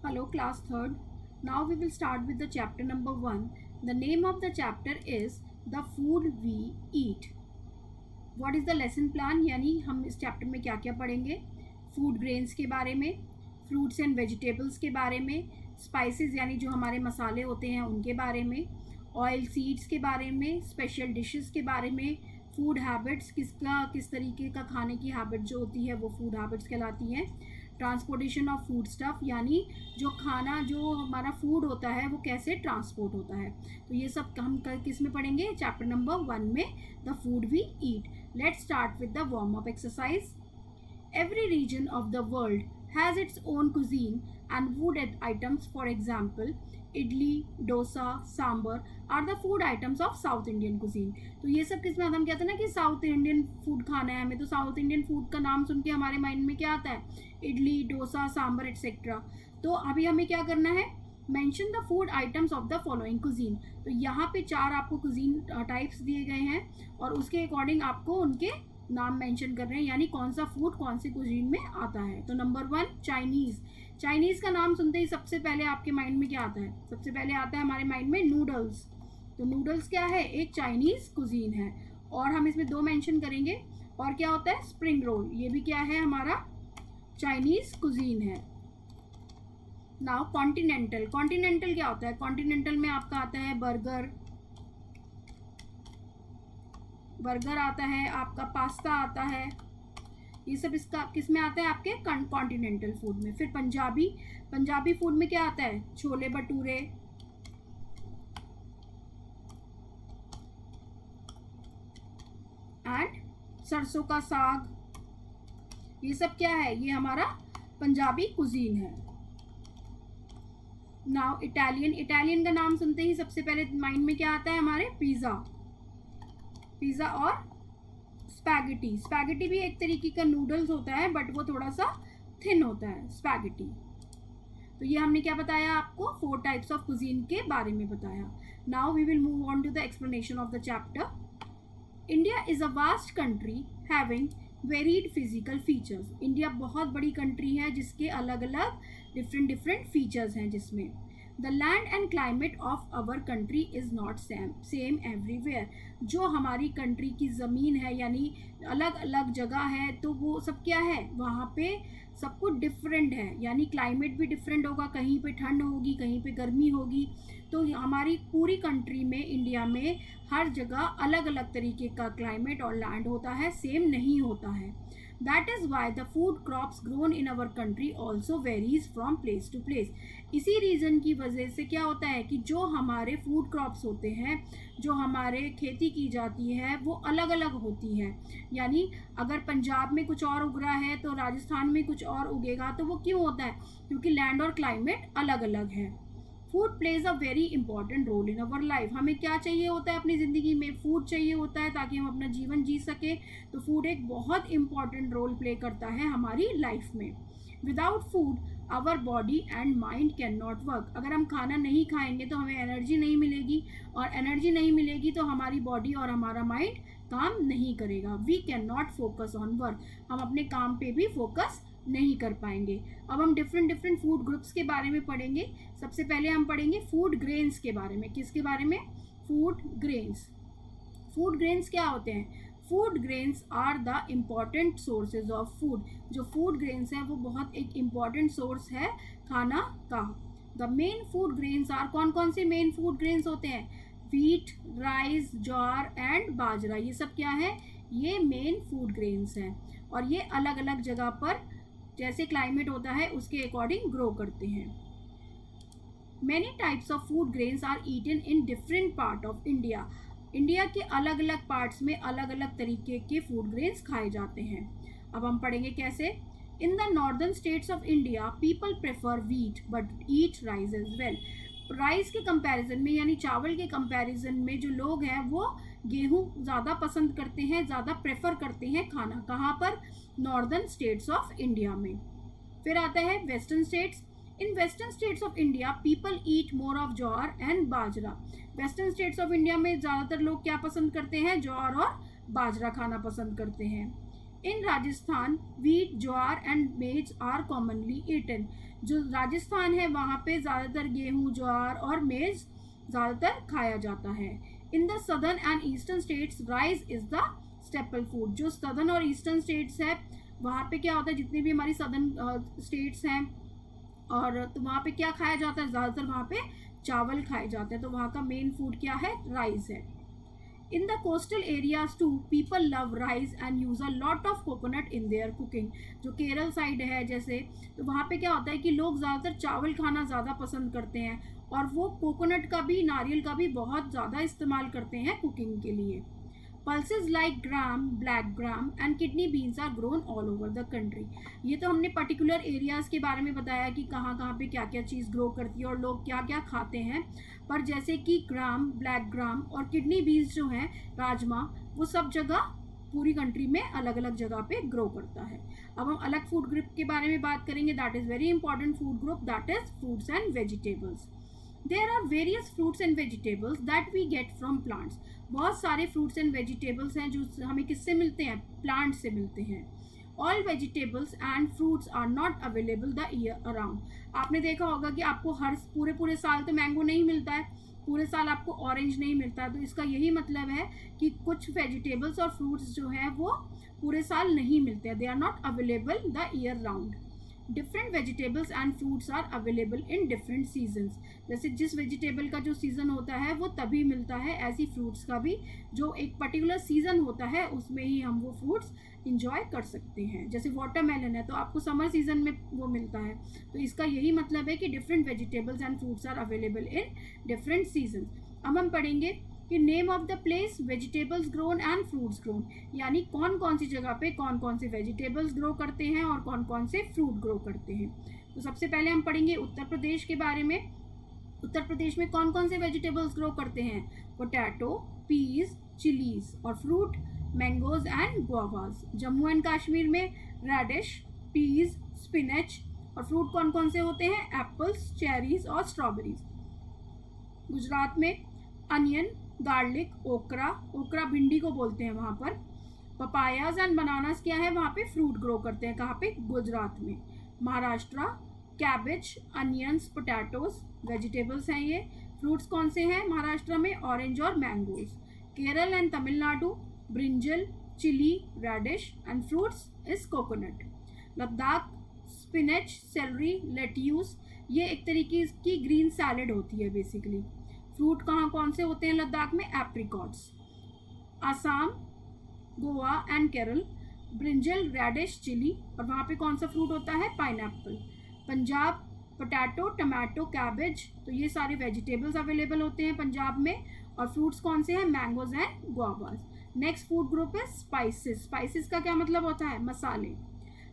Hello, class third. Now we will start with the chapter number 1. The name of the chapter is The Food We Eat. What is the lesson plan? यानी हम इस chapter में क्या क्या पढ़ेंगे? Food grains के बारे में, फ्रूट्स एंड वेजिटेबल्स के बारे में, स्पाइसेस यानी जो हमारे मसाले होते हैं उनके बारे में, ऑयल सीड्स के बारे में, स्पेशल डिशेस के बारे में, फूड हैबिट्स किस तरीके का खाने की हैबिट जो होती है वो फूड हैबिट्स कहलाती हैं, ट्रांसपोर्टेशन ऑफ फूड स्टफ यानी जो खाना जो हमारा फूड होता है वो कैसे ट्रांसपोर्ट होता है। तो ये सब हम किस में पढ़ेंगे? चैप्टर नंबर 1 में, the food we eat. Let's start with the warm up exercise. Every region of the world has its own cuisine and food items. For example, idli, dosa, sambar are the food items of South Indian cuisine. तो ये सब किस में हम कहते हैं ना कि साउथ इंडियन फूड खाना है हमें, तो साउथ इंडियन फूड का नाम सुन के हमारे माइंड में क्या आता है? इडली, डोसा, सांबर एक्सेट्रा। तो अभी हमें क्या करना है? Mention the food items of the following cuisine. तो यहाँ पे 4 आपको कुजीन टाइप्स दिए गए हैं और उसके अकॉर्डिंग आपको उनके नाम मेंशन कर रहे हैं, यानी कौन सा फूड कौन से कुजीन में आता है। तो नंबर 1 चाइनीज़। चाइनीज़ का नाम सुनते ही सबसे पहले आपके माइंड में क्या आता है? सबसे पहले आता है हमारे माइंड में नूडल्स। तो नूडल्स क्या है? एक चाइनीज़ कुजीन है। और हम इसमें 2 मेंशन करेंगे। और क्या होता है? स्प्रिंग रोल, ये भी क्या है? हमारा चाइनीज़ कुजीन है। Now continental. कॉन्टिनेंटल क्या होता है? कॉन्टिनेंटल में आपका आता है बर्गर आता है, आपका पास्ता आता है, ये सब इसका किस में आता है? आपके कॉन्टिनेंटल फूड में। फिर पंजाबी फूड में क्या आता है? छोले भटूरे, एंड सरसों का साग, ये सब क्या है? ये हमारा पंजाबी कुजीन है। नाउ इटालियन का नाम सुनते ही सबसे पहले माइंड में क्या आता है? हमारे पिज़्ज़ा और स्पैगेटी भी एक तरीके का नूडल्स होता है, बट वो थोड़ा सा थिन होता है स्पैगेटी। तो ये हमने क्या बताया आपको? 4 टाइप्स ऑफ कुजीन के बारे में बताया। Now we will move on to the explanation of the chapter. India is a vast country having varied physical features. India बहुत बड़ी कंट्री है जिसके अलग अलग डिफरेंट फीचर्स हैं। जिसमें the land and climate of our country is not same everywhere. जो हमारी कंट्री की ज़मीन है यानी अलग अलग जगह है, तो वो सब क्या है? वहाँ पे सब कुछ डिफरेंट है, यानी क्लाइमेट भी डिफरेंट होगा, कहीं पे ठंड होगी, कहीं पे गर्मी होगी। तो हमारी पूरी कंट्री में, इंडिया में हर जगह अलग अलग तरीके का क्लाइमेट और लैंड होता है, सेम नहीं होता है। That is why the food crops grown in our country also varies from place to place. इसी रीज़न की वजह से क्या होता है कि जो हमारे फूड क्रॉप्स होते हैं, जो हमारे खेती की जाती है, वो अलग अलग होती है। यानी अगर पंजाब में कुछ और उग रहा है तो राजस्थान में कुछ और उगेगा। तो वो क्यों होता है? क्योंकि लैंड और क्लाइमेट अलग अलग है। Food plays a very important role in our life. हमें क्या चाहिए होता है अपनी ज़िंदगी में? फूड चाहिए होता है ताकि हम अपना जीवन जी सकें। तो फूड एक बहुत इंपॉर्टेंट रोल प्ले करता है हमारी लाइफ में। Without food our body and mind can not work. अगर हम खाना नहीं खाएंगे तो हमें एनर्जी नहीं मिलेगी, और एनर्जी नहीं मिलेगी तो हमारी बॉडी और हमारा माइंड काम नहीं करेगा। We can not focus on work. हम अपने काम पे भी फोकस नहीं कर पाएंगे। अब हम डिफरेंट फूड ग्रुप्स के बारे में पढ़ेंगे। सबसे पहले हम पढ़ेंगे फूड ग्रेन्स के बारे में। किसके बारे में? Food grains. फूड ग्रेन्स क्या होते हैं? Food grains are the important sources of food. जो फूड ग्रेन्स हैं वो बहुत एक इम्पॉर्टेंट सोर्स है खाना का। The main food grains are, कौन कौन से मेन फूड ग्रेन्स होते हैं? Wheat, rice, jowar and bajra. ये सब क्या है? ये मेन फूड ग्रेन्स हैं, और ये अलग अलग जगह पर जैसे क्लाइमेट होता है उसके अकॉर्डिंग ग्रो करते हैं। Many types of food grains are eaten in different part of India. India के अलग अलग पार्ट्स में अलग अलग तरीके के फूड ग्रेन्स खाए जाते हैं। अब हम पढ़ेंगे कैसे। In the northern states of India people prefer wheat but eat rice as well. Rice के कंपैरिजन में, यानी चावल के कंपैरिजन में, जो लोग हैं वो गेहूँ ज़्यादा पसंद करते हैं, ज़्यादा प्रेफर करते हैं खाना। कहाँ पर? नॉर्दर्न स्टेट्स ऑफ इंडिया में। फिर आता है western states. In western states of India people eat more of jowar and bajra. Western states of India में ज़्यादातर लोग क्या पसंद करते हैं? ज्वार और बाजरा खाना पसंद करते हैं। In Rajasthan wheat, jowar and maize are commonly eaten. जो राजस्थान है वहाँ पे ज़्यादातर गेहूँ, ज्वार और मेज ज़्यादातर खाया जाता है। In the southern and eastern states rice is the staple food. जो सदर्न और ईस्टर्न स्टेट्स है वहाँ पे क्या होता है, जितनी भी हमारी सदर्न स्टेट्स हैं और तो वहाँ पे क्या खाया जाता है, ज़्यादातर वहाँ पे चावल खाए जाते हैं, तो वहाँ का मेन फूड क्या है, राइस है। In the coastal areas too people love rice and use a lot of coconut in their cooking. जो केरल साइड है जैसे, तो वहाँ पे क्या होता है कि लोग ज़्यादातर चावल खाना ज़्यादा पसंद करते हैं और वो कोकोनट का भी, नारियल का भी बहुत ज़्यादा इस्तेमाल करते हैं कुकिंग के लिए। Pulses like gram, black gram and kidney beans are grown all over the country. ये तो हमने पर्टिकुलर एरियाज़ के बारे में बताया कि कहाँ कहाँ पे क्या क्या चीज़ ग्रो करती है और लोग क्या क्या खाते हैं, पर जैसे कि ग्राम, ब्लैक ग्राम और किडनी बीन्स जो हैं, राजमा, वो सब जगह पूरी कंट्री में अलग अलग जगह पे ग्रो करता है। अब हम अलग फूड ग्रुप के बारे में बात करेंगे, that is very important food group, that is fruits and vegetables. There are various fruits and vegetables that we get from plants. बहुत सारे fruits and vegetables हैं जो हमें किससे मिलते हैं, प्लांट से मिलते हैं। All vegetables and fruits are not available the year around. आपने देखा होगा कि आपको हर पूरे साल तो मैंगो नहीं मिलता है, पूरे साल आपको ऑरेंज नहीं मिलता, तो इसका यही मतलब है कि कुछ वेजिटेबल्स और फ्रूट्स जो है वो पूरे साल नहीं मिलते हैं, they are not available the year round. Different vegetables and fruits are available in different seasons. जैसे जिस वेजिटेबल का जो सीज़न होता है वो तभी मिलता है, ऐसी फ्रूट्स का भी जो एक पर्टिकुलर सीज़न होता है उसमें ही हम वो फ्रूट्स इंजॉय कर सकते हैं। जैसे वाटरमेलन है तो आपको समर सीजन में वो मिलता है, तो इसका यही मतलब है कि different vegetables and fruits are available in different season. अब हम पढ़ेंगे कि name of the place vegetables grown and fruits grown, यानी कौन कौन सी जगह पे कौन कौन से वेजिटेबल्स ग्रो करते हैं और कौन कौन से फ्रूट ग्रो करते हैं। तो सबसे पहले हम पढ़ेंगे उत्तर प्रदेश के बारे में। उत्तर प्रदेश में कौन कौन से वेजिटेबल्स ग्रो करते हैं, पोटैटो, पीज, चिलीज और fruit mangoes and guavas. Jammu and Kashmir में रेडिश, पीज, स्पिनच और फ्रूट कौन कौन से होते हैं, एप्पल्स, चेरीज और स्ट्रॉबेरीज। गुजरात में अनियन, गार्लिक, ओकरा, ओकरा भिंडी को बोलते हैं वहाँ पर। पपायाज एंड बनानास क्या है, वहाँ पे फ्रूट ग्रो करते हैं, कहाँ पे, गुजरात में। Maharashtra cabbage, onions, potatoes vegetables हैं ये। फ्रूट्स कौन से हैं महाराष्ट्र में, ऑरेंज और mangoes. Kerala and Tamil Nadu brinjal, chilli, radish and fruits is coconut. Ladakh spinach, celery, lettuce, ये एक तरीके की ग्रीन सैलड होती है बेसिकली। फ्रूट कहाँ कौन से होते हैं लद्दाख में, apricots. Assam, Goa and Kerala brinjal, radish, chilli और वहाँ पे कौन सा फ्रूट होता है, pineapple. Punjab potato, tomato, cabbage, तो ये सारे वेजिटेबल्स अवेलेबल होते हैं पंजाब में। और फ्रूट्स कौन से हैं, mangoes and guavas. Next food group है स्पाइसेस। स्पाइसेस का क्या मतलब होता है, मसाले।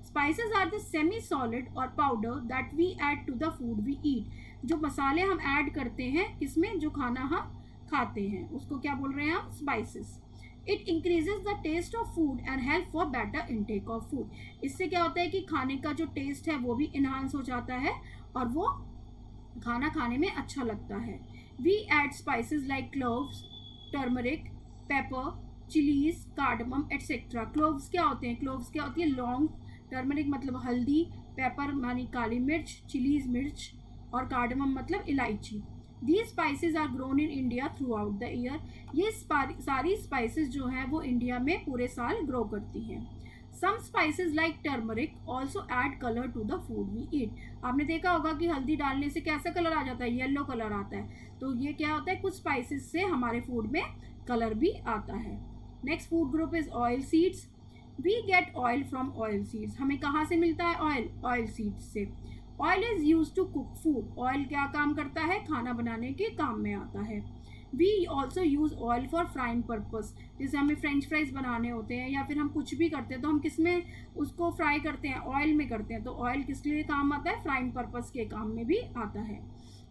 Spices are the semi solid और powder that we add to the food we eat. जो मसाले हम ऐड करते हैं किसमें, जो खाना हम खाते हैं उसको क्या बोल रहे हैं हम, spices. It increases the taste of food and help for better intake of food. इससे क्या होता है कि खाने का जो टेस्ट है वो भी इन्हांस हो जाता है और वो खाना खाने में अच्छा लगता है। We add spices like cloves, turmeric, pepper, chillies, cardamom etcetera. Cloves क्या होते हैं, क्लोव्स क्या होती है, लौंग। टर्मरिक मतलब हल्दी, पेपर मानी काली मिर्च, चिलीज मिर्च और कार्डमम मतलब इलायची। These spices are grown in India throughout the year. ये सारी स्पाइसेस जो हैं वो इंडिया में पूरे साल ग्रो करती हैं। Some spices like turmeric also add color to the food we eat. आपने देखा होगा कि हल्दी डालने से कैसा कलर आ जाता है, येलो कलर आता है। तो ये क्या होता है, कुछ स्पाइसेस से हमारे फूड में कलर भी आता है। Next food group is oil seeds. We get oil from oil seeds. हमें कहाँ से मिलता है ऑयल, ऑयल सीड्स से। Oil is use to cook food. Oil क्या काम करता है, खाना बनाने के काम में आता है। We also use oil for frying purpose. जैसे हमें फ्रेंच फ्राइज बनाने होते हैं या फिर हम कुछ भी करते हैं तो हम किस में उसको फ्राई करते हैं, ऑयल में करते हैं। तो ऑयल किस लिए काम आता है, फ्राइंग पर्पस के काम में भी आता है।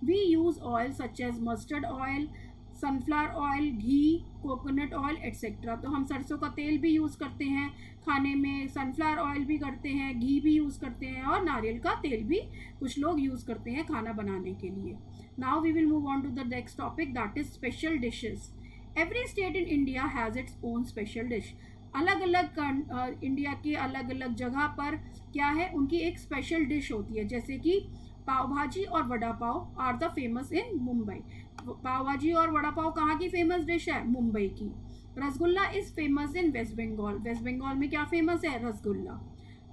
We use oil such as mustard oil, sunflower oil, ghee, coconut oil etcetera. तो हम सरसों का तेल भी यूज़ करते हैं खाने में, सनफ्लावर ऑयल भी करते हैं, घी भी यूज़ करते हैं और नारियल का तेल भी कुछ लोग यूज़ करते हैं खाना बनाने के लिए। Now we will move on to the next topic that is special dishes. Every state in India has its own special dish. अलग अलग इंडिया के अलग अलग जगह पर क्या है, उनकी एक स्पेशल डिश होती है, जैसे कि पाव भाजी और vada pav are the famous in Mumbai. Pav bhaji और वड़ा पाव कहाँ की फेमस डिश है? मुंबई की। Rasgulla is famous in West Bengal. West Bengal में क्या फेमस है? Rasgulla.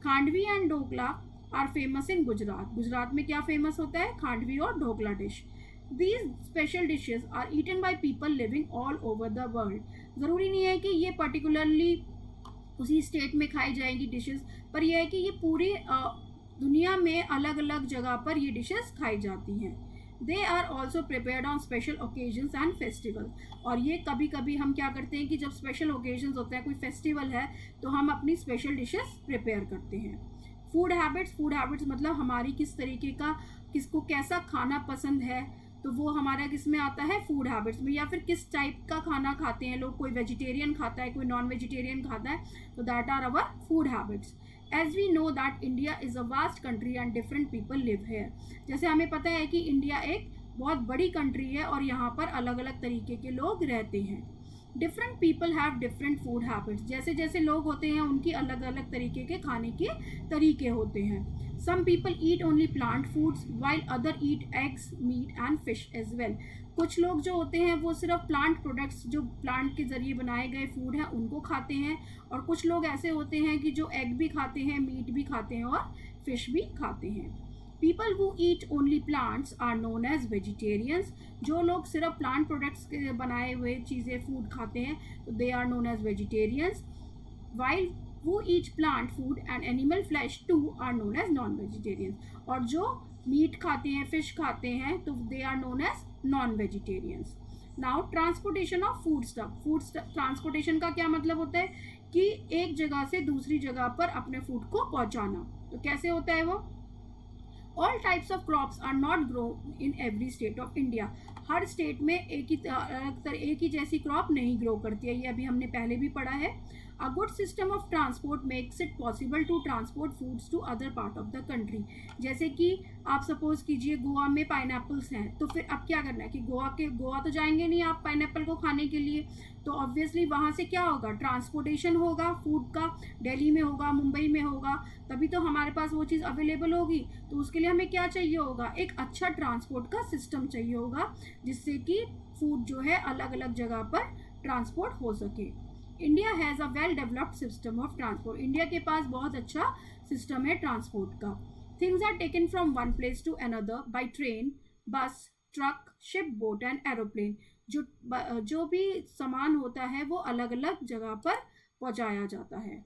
Khandvi and dhokla are famous in Gujarat. Gujarat में क्या फेमस होता है? खांडवी और dhokla dish. These special dishes are eaten by people living all over the world. ज़रूरी नहीं है कि ये पर्टिकुलरली उसी स्टेट में खाई जाएंगी डिशेस, पर यह है कि ये पूरी दुनिया में अलग अलग जगह पर ये डिशेस खाई जाती हैं। They are also prepared on special occasions and festival. और ये कभी कभी हम क्या करते हैं कि जब स्पेशल ओकेजन्स होते हैं, कोई फेस्टिवल है, तो हम अपनी स्पेशल डिशेस प्रिपेयर करते हैं। फूड हैबिट्स मतलब हमारी किस तरीके का, किसको कैसा खाना पसंद है, तो वो हमारा किस में आता है? फूड हैबिट्स में। या फिर किस टाइप का खाना खाते हैं लोग, कोई वेजिटेरियन खाता है, कोई नॉन वेजिटेरियन खाता है, तो that are our food habits. As we know that India is a vast country and different people live here. जैसे हमें पता है कि इंडिया एक बहुत बड़ी कंट्री है और यहाँ पर अलग अलग तरीके के लोग रहते हैं। Different people have different food habits. जैसे जैसे लोग होते हैं उनकी अलग अलग तरीके के खाने के तरीके होते हैं। Some people eat only plant foods while other eat eggs, meat and fish as well. कुछ लोग जो होते हैं वो सिर्फ प्लांट प्रोडक्ट्स, जो प्लांट के ज़रिए बनाए गए फूड हैं, उनको खाते हैं, और कुछ लोग ऐसे होते हैं कि जो एग भी खाते हैं, मीट भी खाते हैं और फिश भी खाते हैं। People who eat only plants are known as vegetarians. जो लोग सिर्फ प्लांट प्रोडक्ट्स के बनाए हुए चीज़ें फूड खाते हैं, तो they are known as vegetarians. While who eat plant food and animal flesh too are known as non-vegetarians. और जो मीट खाते हैं, फिश खाते हैं, तो they are known as non-vegetarians. Now transportation of food stuff. Transportation का क्या मतलब होता है कि एक जगह से दूसरी जगह पर अपने फूड को पहुंचाना। तो कैसे होता है वो? All types of crops are not grow in every state of India. हर स्टेट में एक ही जैसी क्रॉप नहीं ग्रो करती है, ये अभी हमने पहले भी पढ़ा है। A good system of transport makes it possible to transport foods to other part of the country. जैसे कि आप सपोज कीजिए गोवा में पाइनएप्पल्स हैं, तो फिर अब क्या करना है कि गोवा तो जाएंगे नहीं आप पाइनएप्पल को खाने के लिए, तो ऑब्वियसली वहाँ से क्या होगा? ट्रांसपोर्टेशन होगा फूड का, दिल्ली में होगा, मुंबई में होगा, तभी तो हमारे पास वो चीज़ अवेलेबल होगी। तो उसके लिए हमें क्या चाहिए होगा? एक अच्छा ट्रांसपोर्ट का सिस्टम चाहिए होगा, जिससे कि फूड जो है अलग अलग जगह पर ट्रांसपोर्ट हो सके। India has a well developed system of transport. India के पास बहुत अच्छा सिस्टम है ट्रांसपोर्ट का। Things are taken from one place to another by train, bus, truck, ship, boat and aeroplane. जो भी सामान होता है वो अलग अलग जगह पर पहुंचाया जाता है।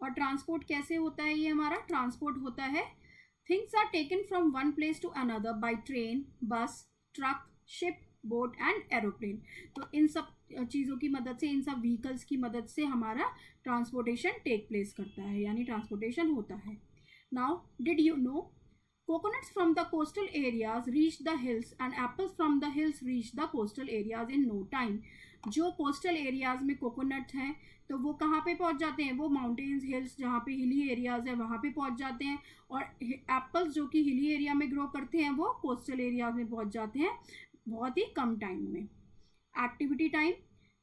और ट्रांसपोर्ट कैसे होता है? ये हमारा ट्रांसपोर्ट होता है, things are taken from one place to another by train, bus, truck, ship, boat and aeroplane. तो इन सब चीज़ों की मदद से, इन सब व्हीकल्स की मदद से हमारा ट्रांसपोर्टेशन टेक प्लेस करता है, यानी ट्रांसपोर्टेशन होता है। Now did you know coconuts from the coastal areas reach the hills and apples from the hills reach the coastal areas in no time. जो कोस्टल एरियाज में कोकोनट हैं तो वो कहाँ पे पहुँच जाते हैं? वो माउंटेन्स, हिल्स, जहाँ पे हिली एरियाज है वहाँ पे पहुँच जाते हैं। और एप्पल्स जो कि हिली एरिया में ग्रो करते हैं वो कोस्टल एरियाज में पहुँच जाते हैं बहुत ही कम टाइम में। Activity time.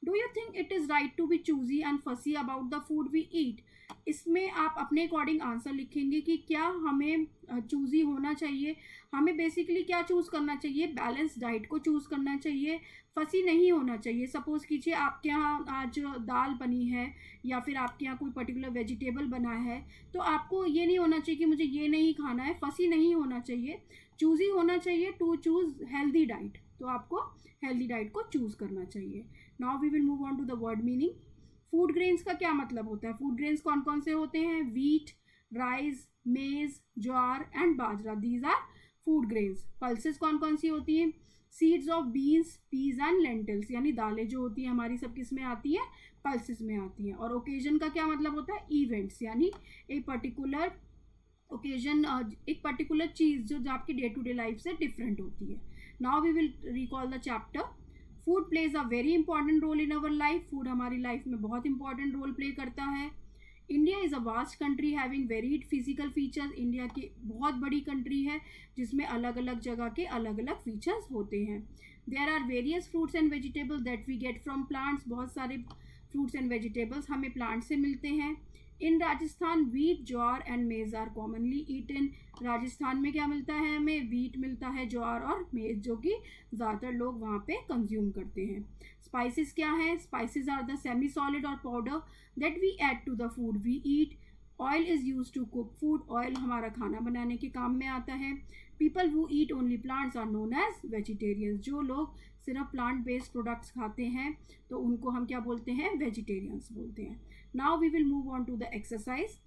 Do you think it is right to be choosy and fussy about the food we eat? इसमें आप अपने अकॉर्डिंग आंसर लिखेंगे कि क्या हमें चूजी होना चाहिए। हमें बेसिकली क्या चूज़ करना चाहिए? बैलेंस डाइट को चूज़ करना चाहिए, फसी नहीं होना चाहिए। सपोज कीजिए आपके यहाँ आज दाल बनी है या फिर आपके यहाँ कोई पर्टिकुलर वेजिटेबल बना है, तो आपको ये नहीं होना चाहिए कि मुझे ये नहीं खाना है, फसी नहीं होना चाहिए, चूज़ी होना चाहिए टू चूज़ हेल्दी डाइट। तो आपको हेल्दी डाइट को चूज़ करना चाहिए। Now we will move on to the word meaning. Food grains का क्या मतलब होता है? फूड ग्रेन्स कौन कौन से होते हैं? Wheat, rice, maize, jowar and bajra, these are food grains. Pulses कौन कौन सी होती हैं? Seeds of beans, peas and lentils, यानी दालें जो होती हैं हमारी सब किस में आती हैं? पल्सेस में आती हैं। और ओकेजन का क्या मतलब होता है? इवेंट्स, यानी एक पर्टिकुलर ओकेजन, एक पर्टिकुलर चीज़ जो आपकी डे टू डे लाइफ से डिफरेंट होती है। Now we will recall the chapter. Food plays a very important role in our life. Food हमारी लाइफ में बहुत इंपॉर्टेंट रोल प्ले करता है। India is a vast country having varied physical features. India की बहुत बड़ी कंट्री है जिसमें अलग अलग जगह के अलग अलग फीचर्स होते हैं। There are various fruits and vegetables that we get from plants. बहुत सारे फ्रूट्स एंड वेजिटेबल्स हमें प्लांट से मिलते हैं। In Rajasthan wheat jowar and maize are commonly eaten. Rajasthan में क्या मिलता है हमें, वीट मिलता है, ज्वार और मेज, जो कि ज़्यादातर लोग वहाँ पे कंज्यूम करते हैं। स्पाइसेस क्या हैं, spices are the semi solid और powder that we add to the food we eat. Oil is use to cook food, oil हमारा खाना बनाने के काम में आता है। People who eat only plants are known as vegetarians, जो लोग सिर्फ प्लांट बेस्ड प्रोडक्ट्स खाते हैं तो उनको हम क्या बोलते हैं, वेजिटेरियंस बोलते हैं। Now we will move on to the exercise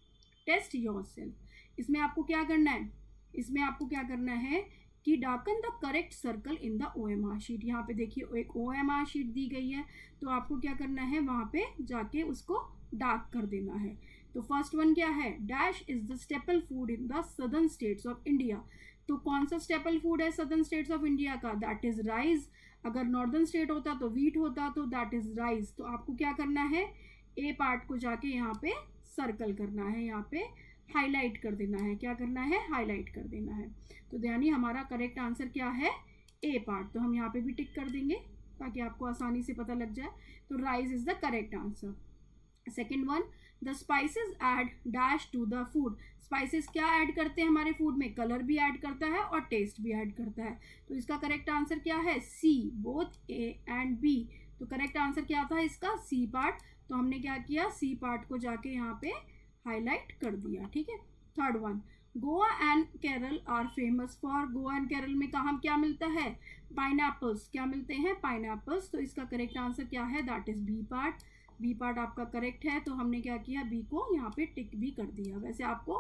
test yourself. इसमें आपको क्या करना है, इसमें आपको क्या करना है कि darken the correct circle in the OMR sheet. यहाँ पे देखिए एक OMR शीट दी गई है, तो आपको क्या करना है, वहाँ पे जाके उसको डार्क कर देना है। तो फर्स्ट वन क्या है, dash is the staple food in the southern states of India. तो कौन सा स्टेपल फूड है सदर्न स्टेट्स ऑफ इंडिया का, दैट इज राइस। अगर नॉर्दर्न स्टेट होता तो वीट होता, तो दैट इज राइस। तो आपको क्या करना है, ए पार्ट को जाके यहाँ पे सर्कल करना है, यहाँ पे हाईलाइट कर देना है। क्या करना है, हाईलाइट कर देना है। तो यानी हमारा करेक्ट आंसर क्या है, ए पार्ट। तो हम यहाँ पे भी टिक कर देंगे ताकि आपको आसानी से पता लग जाए। तो rice is the correct answer. Second one, the spices add dash to the food. Spices क्या ऐड करते हैं हमारे फूड में, कलर भी ऐड करता है और टेस्ट भी ऐड करता है। तो इसका करेक्ट आंसर क्या है, सी, बोथ ए एंड बी। तो करेक्ट आंसर क्या था इसका, सी पार्ट। तो हमने क्या किया, सी पार्ट को जाके यहाँ पे हाईलाइट कर दिया, ठीक है। Third one, Goa and Kerala are famous for. Goa and Kerala में कहाँ क्या मिलता है, पाइनएप्पल्स। क्या मिलते हैं, पाइनएप्पल्स। तो इसका करेक्ट आंसर क्या है, that is B part. B part आपका करेक्ट है, तो हमने क्या किया, बी को यहाँ पे टिक भी कर दिया। वैसे आपको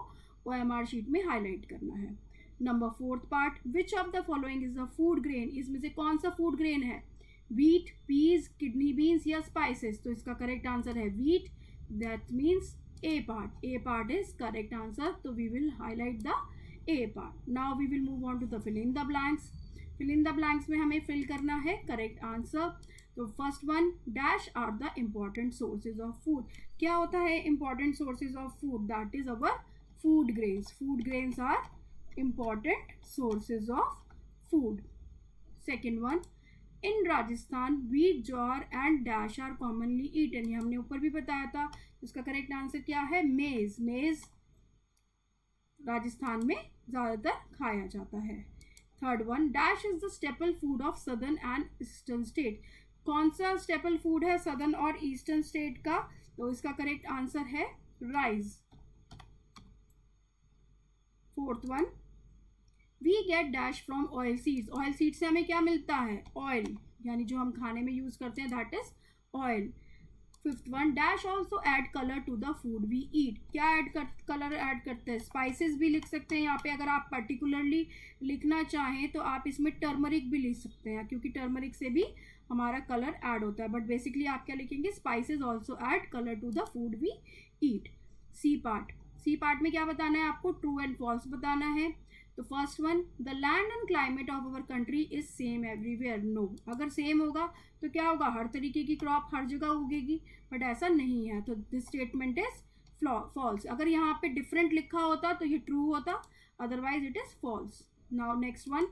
OMR शीट में हाईलाइट करना है। Number fourth part, which of the following is a food grain. इसमें से कौन सा फूड ग्रेन है, वीट, पीज, किडनी बीन्स या स्पाइसेस। तो इसका करेक्ट आंसर है wheat, that means A part. A part is correct answer, तो we will highlight the A part. Now we will move on to the fill in the blanks. Fill in the blanks में हमें fill करना है correct answer. तो first one, dash are the important sources of food. क्या होता है important sources of food, that is our food grains. Food grains are important sources of food. Second one, in Rajasthan wheat jowar and dash are commonly eaten. ये हमने ऊपर भी बताया था। इसका करेक्ट आंसर क्या है, मेज। मेज राजस्थान में ज़्यादातर खाया जाता है। Third one, dash is the staple food of southern and eastern state. कौन सा स्टेपल फूड है सदर्न और ईस्टर्न स्टेट का, तो इसका करेक्ट आंसर है rice. Fourth one, we get dash from oil seeds. Oil seed से हमें क्या मिलता है, ऑयल, यानी जो हम खाने में यूज करते हैं that is oil. Fifth one, dash also add colour to the food we eat. क्या कलर ऐड करते हैं, स्पाइसेस भी लिख सकते हैं यहाँ पे। अगर आप पर्टिकुलरली लिखना चाहें तो आप इसमें टर्मरिक भी लिख सकते हैं, क्योंकि टर्मरिक से भी हमारा कलर ऐड होता है। बट बेसिकली आप क्या लिखेंगे, spices also add colour to the food we eat. C part, C part में क्या बताना है आपको, ट्रू एंड फॉल्स बताना है। तो first one, the land and climate of our country is same everywhere. No, अगर सेम होगा तो क्या होगा, हर तरीके की क्रॉप हर जगह उगेगी, बट ऐसा नहीं है। तो दिस स्टेटमेंट इज फॉल्स। अगर यहाँ पे डिफरेंट लिखा होता तो ये ट्रू होता, otherwise it is false. Now next one,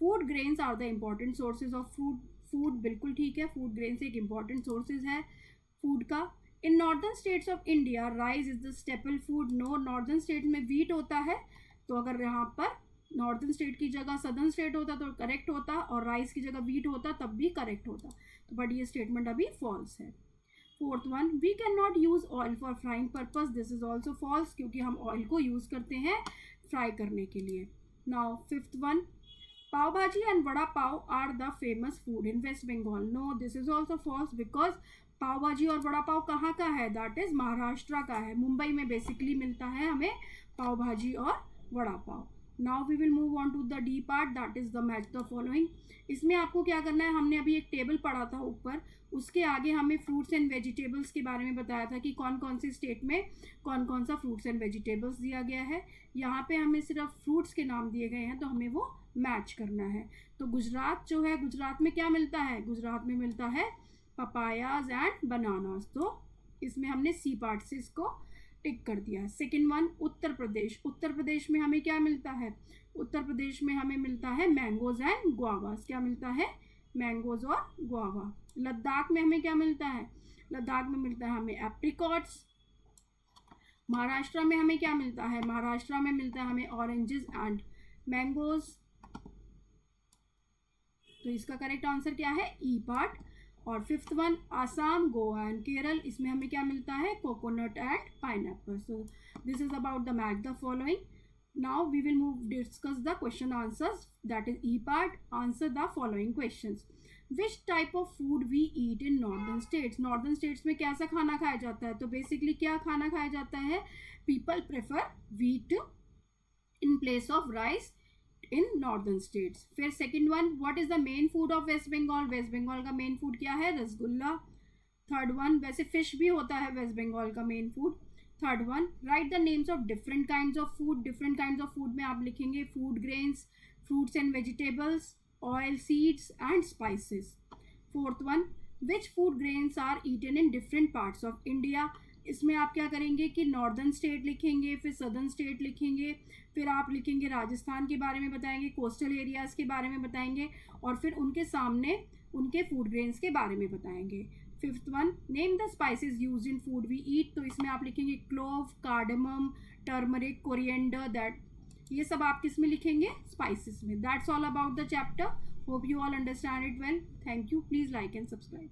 food grains are the important sources of food. Food बिल्कुल ठीक है, फूड ग्रेन्स एक इम्पॉर्टेंट सोर्सेज है फूड का। In northern states of India rice is the staple food. No, northern state में wheat होता है, तो अगर यहाँ पर नॉर्दर्न स्टेट की जगह सदर्न स्टेट होता तो करेक्ट होता, और राइस की जगह वीट होता तब भी करेक्ट होता। तो बट ये स्टेटमेंट अभी फॉल्स है। Fourth one, we can not use oil for frying purpose. This is also false, क्योंकि हम ऑयल को यूज करते हैं फ्राई करने के लिए। Now fifth one, pav bhaji and vada pav are the famous food in West Bengal. No, this is also false, because pav bhaji और वड़ा पाव कहाँ का है, दैट इज महाराष्ट्र का है। मुंबई में बेसिकली मिलता है हमें पाव भाजी और vada pav. Now we will move on to the D part, that is the match the following. इसमें आपको क्या करना है, हमने अभी एक टेबल पढ़ा था ऊपर, उसके आगे हमें फ्रूट्स एंड वेजिटेबल्स के बारे में बताया था कि कौन कौन से स्टेट में कौन कौन सा फ्रूट्स एंड वेजिटेबल्स दिया गया है। यहाँ पे हमें सिर्फ फ्रूट्स के नाम दिए गए हैं, तो हमें वो मैच करना है। तो गुजरात जो है, गुजरात में क्या मिलता है, गुजरात में मिलता है पपायाज एंड बनानास। तो इसमें हमने सी पार्ट से इसको टिक कर दिया। Second one, Uttar Pradesh. उत्तर प्रदेश में हमें क्या मिलता है, उत्तर प्रदेश में हमें मिलता है मैंगोज एंड गुआवास। क्या मिलता है, मैंगोज और गुआवा। लद्दाख में हमें क्या मिलता है, लद्दाख में मिलता है हमें एप्रिकॉट्स। महाराष्ट्र में हमें क्या मिलता है, महाराष्ट्र में मिलता है हमें ऑरेंजेस एंड मैंगोज। तो इसका करेक्ट आंसर क्या है, ई पार्ट। और fifth one, Assam, Goa and Kerala, इसमें हमें क्या मिलता है, coconut and pineapple. So this is about the match the following. Now we will discuss the question answers, that is E part. Answer the following questions. Which type of food we eat in northern states? Northern states में कैसा खाना खाया जाता है, तो basically क्या खाना खाया जाता है, people prefer wheat in place of rice in northern states. फिर second one, what is the main food of West Bengal? West Bengal का main food क्या है, रसगुल्ला। थर्ड वन, वैसे फिश भी होता है वेस्ट बंगाल का main food. Third one, write the names of different kinds of food. Different kinds of food में आप लिखेंगे food grains, fruits and vegetables, oil, seeds and spices. Fourth one, which food grains are eaten in different parts of India. इसमें आप क्या करेंगे कि northern state लिखेंगे, फिर सदर्न स्टेट लिखेंगे, फिर आप लिखेंगे राजस्थान के बारे में बताएंगे, कोस्टल एरियाज़ के बारे में बताएंगे, और फिर उनके सामने उनके फूड ग्रेन्स के बारे में बताएंगे। Fifth one, name the spices used in food we eat. तो इसमें आप लिखेंगे clove, cardamom, turmeric, coriander, that, ये सब आप किस में लिखेंगे, स्पाइसेस में। That's all about the chapter. Hope you all understand it well. Thank you. Please like and subscribe.